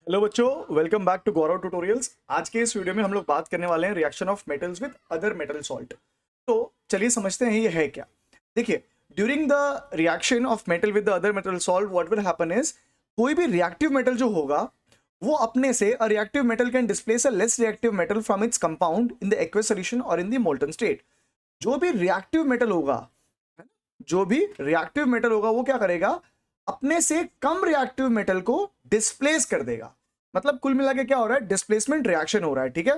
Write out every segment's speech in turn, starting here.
Hello बच्चों, welcome back to Gaurav tutorials. आज के इस वीडियो में हम लोग बात करने वाले हैं reaction of metals with other metal salt. तो चलिए समझते हैं ये है क्या। देखिए, during the reaction of metal with the other metal salt what will happen is, कोई भी रिएक्टिव मेटल जो होगा वो अपने से a reactive metal can displace a less reactive metal from its compound in the aqueous solution और in the molten state. जो भी रिएक्टिव मेटल होगा जो भी रिएक्टिव मेटल होगा वो क्या करेगा, अपने से कम रिएक्टिव मेटल को डिस्प्लेस कर देगा। मतलब कुल मिला के क्या हो रहा है, डिस्प्लेसमेंट रिएक्शन हो रहा है। ठीक है,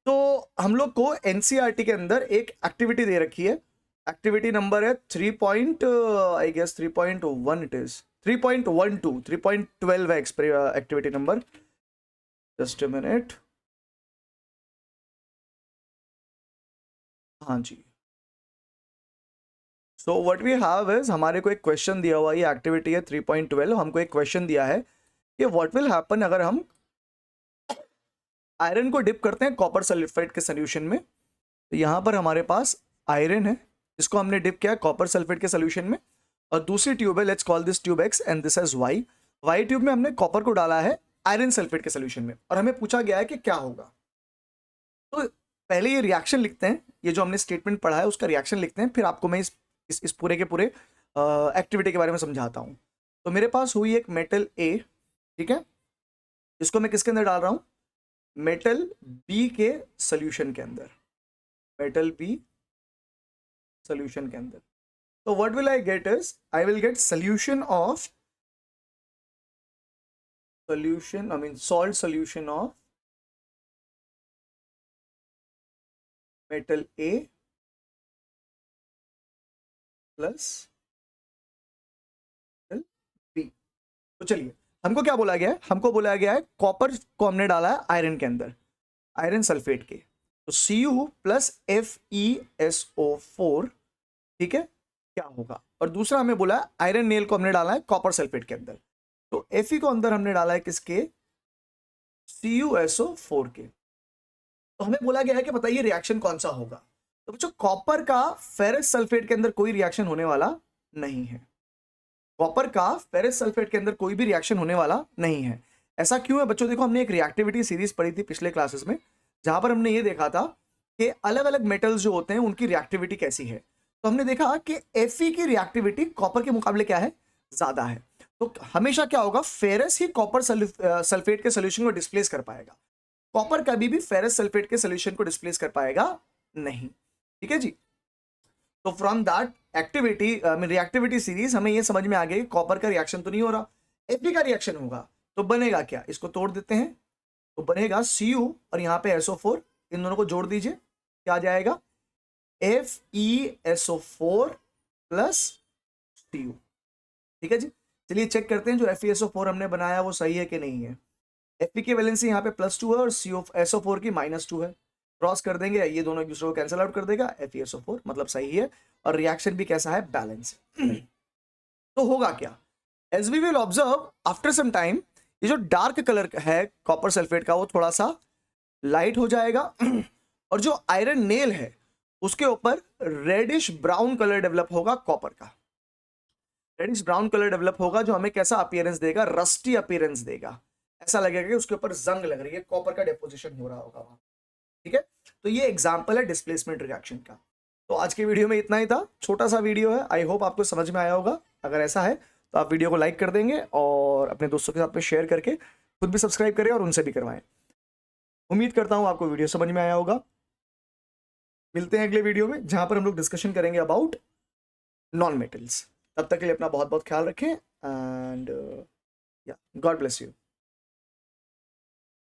तो हम लोग को एनसीईआरटी के अंदर एक एक्टिविटी दे रखी है। एक्टिविटी नंबर है 3 आई गेस 3.1 इट इज 3.12 3.12 है activity number. Just a minute. हाँ जी, so what we have is, हमारे को एक क्वेश्चन दिया हुआ है। ये एक्टिविटी है 3.12। हमको एक क्वेश्चन दिया है कि व्हाट विल हैपन अगर हम आयरन को डिप करते हैं कॉपर सल्फेट के सोल्यूशन में। तो यहां पर हमारे पास आयरन है, इसको हमने डिप किया कॉपर सल्फेट के सोल्यूशन में, और दूसरी ट्यूब है, let's call this tube X and this as Y. Y tube में हमने कॉपर को डाला है आयरन सल्फेट के सोल्यूशन में, और हमें पूछा गया है कि क्या होगा। तो पहले ये रिएक्शन लिखते हैं, ये जो हमने स्टेटमेंट पढ़ा है उसका रिएक्शन लिखते हैं, फिर आपको मैं इस पूरे के पूरे एक्टिविटी के बारे में समझाता हूँ। तो मेरे पास हुई एक मेटल ए, ठीक है, इसको मैं किसके अंदर डाल रहा हूँ, मेटल बी के सोल्यूशन के अंदर, मेटल बी सोल्यूशन के अंदर। तो what will I get is, I will get solution I mean salt solution of metal A plus metal B. तो चलिए, हमको क्या बोला गया है, हमको बोला गया है कॉपर को हमने डाला है आयरन के अंदर, आयरन सल्फेट के, तो Cu प्लस FeSO4, ठीक है, क्या होगा। और दूसरा हमें बोला है आयरन नेल को हमने डाला है कॉपर सल्फेट के अंदर, तो Fe को अंदर हमने डाला है किसके, CuSO4 के। तो हमें बोला गया है कि बताइए रिएक्शन कौन सा होगा। तो बच्चों, कॉपर का फेरस सल्फेट के अंदर कोई रिएक्शन होने वाला नहीं है। कॉपर का फेरस सल्फेट के अंदर कोई भी रिएक्शन होने वाला नहीं है। ऐसा क्यों है बच्चों, देखो हमने एक रिएक्टिविटी सीरीज पढ़ी थी पिछले क्लासेस में, जहां पर हमने ये देखा था कि अलग अलग मेटल्स जो होते हैं उनकी रिएक्टिविटी कैसी है। तो हमने देखा कि Fe की रिएक्टिविटी कॉपर के मुकाबले क्या है, ज्यादा है। तो हमेशा क्या होगा, फेरस ही कॉपर सल्फेट के सोल्यूशन को डिस्प्लेस कर पाएगा, कॉपर कभी भी फेरस सल्फेट के सोल्यूशन को डिस्प्लेस कर पाएगा नहीं। ठीक है जी। तो from that activity reactivity series हमें ये समझ में आ गया कि कॉपर का रिएक्शन तो नहीं हो रहा, Fe का रिएक्शन होगा। तो बनेगा क्या, इसको तोड़ देते हैं, तो बनेगा Cu और यहाँ पे SO4, इन दोनों को जोड़ दीजिए, क्या आ जाएगा, FeSO4 प्लस Cu। ठीक है जी। चलिए चेक करते हैं जो FeSO4 हमने बनाया वो सही है कि नहीं है। Fe की वैलेंसी यहाँ पे +2 है और SO4 की -2 है। क्रॉस कर देंगे, ये दोनों एक दूसरे को कैंसिल आउट कर देगा, FeSO4 मतलब सही है, और रिएक्शन भी कैसा है, बैलेंस। तो होगा क्या, as we will observe after some time, ये जो डार्क कलर है कॉपर सल्फेट का वो थोड़ा सा लाइट हो जाएगा, और जो आयरन नेल है उसके ऊपर रेडिश ब्राउन कलर डेवलप होगा, कॉपर का रेडिश ब्राउन कलर डेवलप होगा, जो हमें कैसा अपीयरेंस देगा, रस्टी अपीयरेंस देगा। ऐसा लगेगा कि उसके ऊपर जंग लग रही है, कॉपर का डिपोजिशन हो रहा होगा वहां। ठीक है, तो ये एग्जांपल है डिस्प्लेसमेंट रिएक्शन का। तो आज के वीडियो में इतना ही था, छोटा सा वीडियो है, आई होप आपको समझ में आया होगा। अगर ऐसा है तो आप वीडियो को लाइक कर देंगे और अपने दोस्तों के साथ में शेयर करके खुद भी सब्सक्राइब करें और उनसे भी करवाएं। उम्मीद करता हूं आपको वीडियो समझ में आया होगा। मिलते हैं अगले वीडियो में, जहां पर हम लोग डिस्कशन करेंगे अबाउट नॉन मेटल्स। तब तक के लिए अपना बहुत बहुत ख्याल रखें, एंड या गॉड ब्लेस यू।